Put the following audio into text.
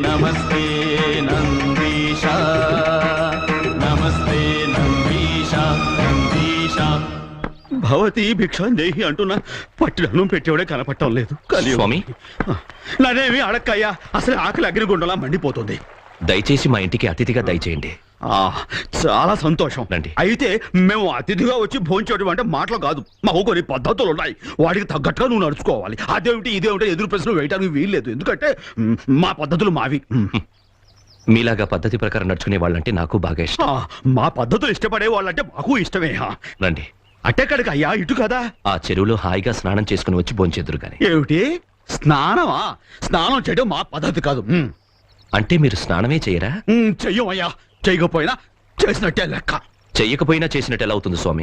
నమస్తే నందీశ నమస్తే నందీశ నందీశ. భవతి భిక్షాందేహి అంటున్నా పట్టుదనం పెట్టేవాడే కనపడటం లేదు. స్వామి నన్నేమి అడక్కయ్యా, అసలు ఆకలి అగ్నిగుండలా మండిపోతుంది. దయచేసి మా ఇంటికి అతిథిగా దయచేయండి. చాలా సంతోషం. రండి. అయితే మేము అతిథిగా వచ్చి భోంచేయడం అంటే మాటలు కాదు, మాకు కొన్ని పద్ధతులు ఉన్నాయి. వాడికి తగ్గట్టుగా నువ్వు నడుచుకోవాలి. అదేమిటి ఇదేమిటో ఎదురు ప్రశ్నలు వేయడానికి వీల్లేదు, ఎందుకంటే మా పద్ధతులు మావి. మీలాగా పద్ధతి ప్రకారం నడుచుకునే వాళ్ళంటే నాకు బాగా ఇష్టం. మా పద్ధతులు ఇష్టపడే వాళ్ళంటే మాకు ఇష్టమే. రండి. అట్టెక్కడికి అయ్యా, ఇటు కదా. ఆ చెరువులో హాయిగా స్నానం చేసుకుని వచ్చి భోంచేద్దురు గాని. ఏమిటి స్నానమా? స్నానం చేయడం మా పద్ధతి కాదు. అంటే మీరు స్నానమే చేయరా? చెయ్యమయ్యా, చేయకపోయినా చేసినట్టే లెక్క. చెయ్యకపోయినా చేసినట్టు ఎలా అవుతుంది స్వామి?